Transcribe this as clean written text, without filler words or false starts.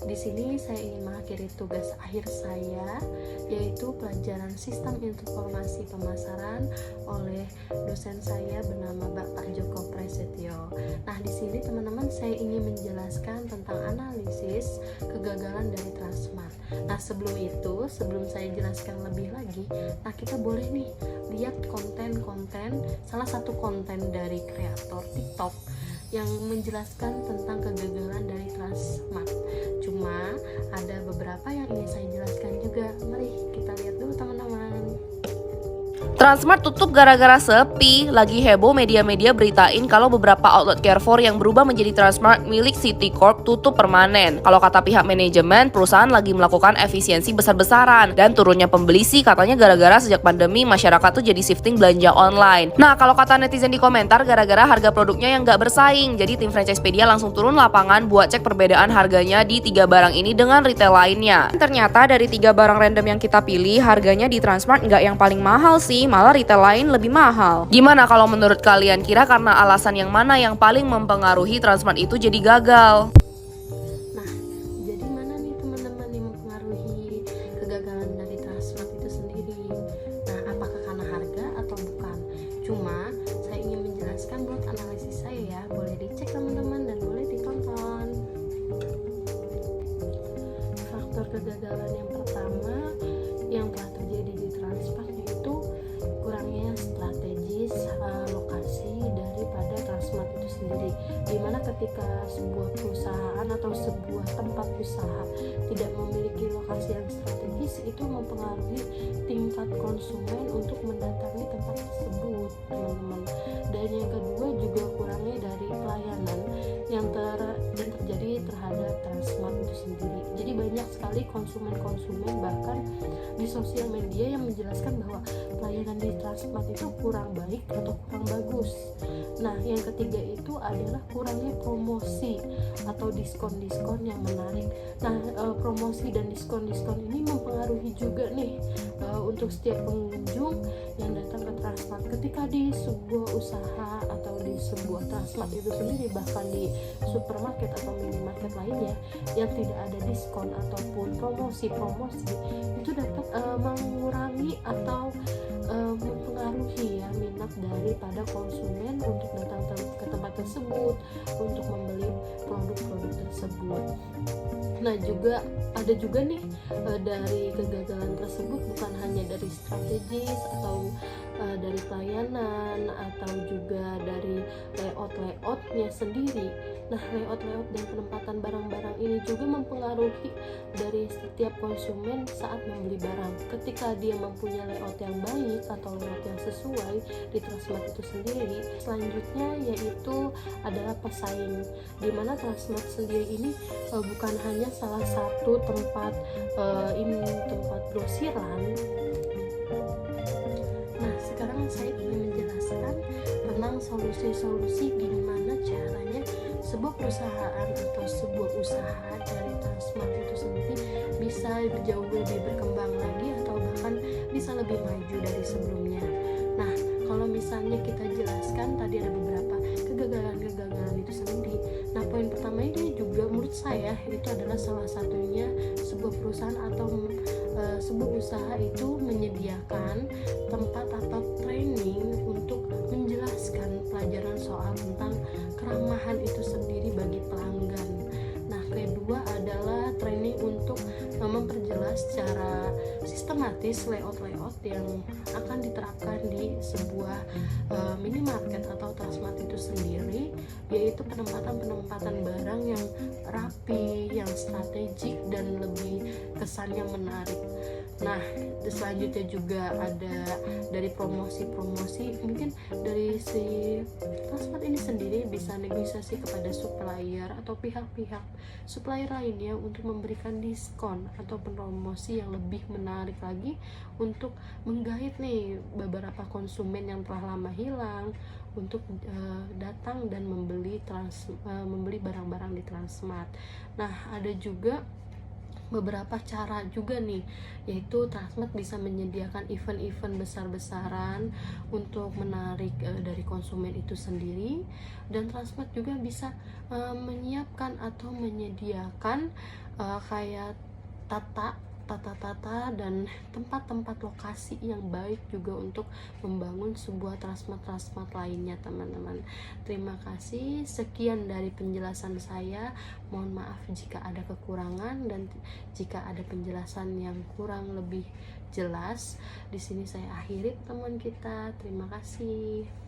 di sini saya ingin mengakhiri tugas akhir saya, yaitu pelajaran Sistem Informasi Pemasaran oleh dosen saya bernama Bapak Joko Prasetyo. Nah, di sini teman-teman saya ingin menjelaskan tentang analisis kegagalan dari Transmart. Nah, sebelum saya jelaskan lebih lagi, nah kita boleh nih lihat konten-konten, salah satu konten dari kreator TikTok yang menjelaskan tentang kegagalan dari Transmart. Cuma ada beberapa yang ingin saya jelaskan juga. Mari kita lihat dulu teman-teman. Transmart tutup gara-gara sepi. Lagi heboh media-media beritain kalau beberapa outlet Carrefour yang berubah menjadi Transmart milik Citicorp tutup permanen. Kalau kata pihak manajemen, perusahaan lagi melakukan efisiensi besar-besaran. Dan turunnya pembeli sih katanya gara-gara sejak pandemi masyarakat tuh jadi shifting belanja online. Nah, kalau kata netizen di komentar, gara-gara harga produknya yang nggak bersaing. Jadi tim Franchisepedia langsung turun lapangan buat cek perbedaan harganya di 3 barang ini dengan retail lainnya. Ternyata dari 3 barang random yang kita pilih, harganya di Transmart nggak yang paling mahal sih, malah retail lain lebih mahal. Gimana kalau menurut kalian, kira karena alasan yang mana yang paling mempengaruhi Transmart itu jadi gagal? Nah, jadi mana nih teman-teman yang mempengaruhi kegagalan dari Transmart itu sendiri? Nah, apakah karena harga atau bukan? Cuma saya ingin menjelaskan buat analisis saya ya, boleh dicek teman-teman dan boleh ditonton. Faktor kegagalan yang pertama yang telah terjadi di Transmart yaitu kurangnya strategis lokasi daripada Transmart itu sendiri, dimana ketika sebuah perusahaan atau sebuah tempat usaha tidak memiliki lokasi yang strategis, itu mempengaruhi tingkat konsumen untuk mendatangi tempat tersebut, teman-teman. Dan yang kedua juga kurangnya dari pelayanan yang terjadi terhadap Transmart itu sendiri. Jadi banyak sekali konsumen bahkan di sosial media yang menjelaskan bahwa pelayanan di Transmart itu kurang baik atau kurang bagus. Nah, yang ketiga itu adalah kurangnya promosi atau diskon-diskon yang menarik. Nah, promosi dan diskon-diskon ini mempengaruhi juga nih untuk setiap pengunjung yang datang ke Transmart. Ketika di sebuah usaha atau di sebuah Transmart itu sendiri, bahkan di supermarket atau minimarket lainnya yang tidak ada diskon ataupun promosi itu dapat mengurangi atau mempengaruhi ya minat daripada konsumen untuk datang ke tempat tersebut untuk membeli produk-produk tersebut. Nah, ada juga nih dari kegagalan tersebut bukan hanya dari strategis atau dari pelayanan atau juga dari layoutnya sendiri. Nah, layout dan penempatan barang-barang ini juga mempengaruhi dari setiap konsumen saat membeli barang. Ketika dia mempunyai layout yang baik atau layout yang sesuai di Transmart itu sendiri, selanjutnya yaitu adalah pesaing, di mana Transmart sendiri ini bukan hanya salah satu tempat grosiran. Nah, sekarang saya ingin menjelaskan tentang solusi-solusi gimana caranya sebuah perusahaan atau sebuah usaha dari Transmart itu sendiri bisa jauh lebih berkembang lagi atau bahkan bisa lebih maju dari sebelumnya. Nah, kalau misalnya kita jelaskan tadi ada beberapa kegagalan itu sendiri. Nah, poin pertama ini juga menurut saya itu adalah salah satunya sebuah perusahaan atau sebuah usaha itu menyediakan tempat atau training untuk menjelaskan pelajaran soal tentang keramahan itu sendiri bagi pelanggan. Nah, kedua adalah training untuk memperjelas secara sistematis layout yang akan diterapkan di sebuah minimarket atau Transmart itu sendiri, yaitu penempatan barang yang rapi, yang strategik dan lebih kesannya menarik. Nah, selanjutnya juga ada dari promosi, mungkin dari si Transmart ini sendiri bisa negosiasi kepada supplier atau pihak-pihak supplier lainnya untuk memberikan diskon atau promosi yang lebih menarik lagi untuk menggait nih beberapa konsumen yang telah lama hilang untuk datang dan membeli barang-barang di Transmart. Nah, ada juga beberapa cara juga nih, yaitu Transmart bisa menyediakan event-event besar-besaran untuk menarik dari konsumen itu sendiri, dan Transmart juga bisa menyiapkan atau menyediakan kayak tata dan tempat-tempat lokasi yang baik juga untuk membangun sebuah Transmart lainnya, teman-teman. Terima kasih, sekian dari penjelasan saya. Mohon maaf jika ada kekurangan dan jika ada penjelasan yang kurang lebih jelas. Di sini saya akhiri teman kita. Terima kasih.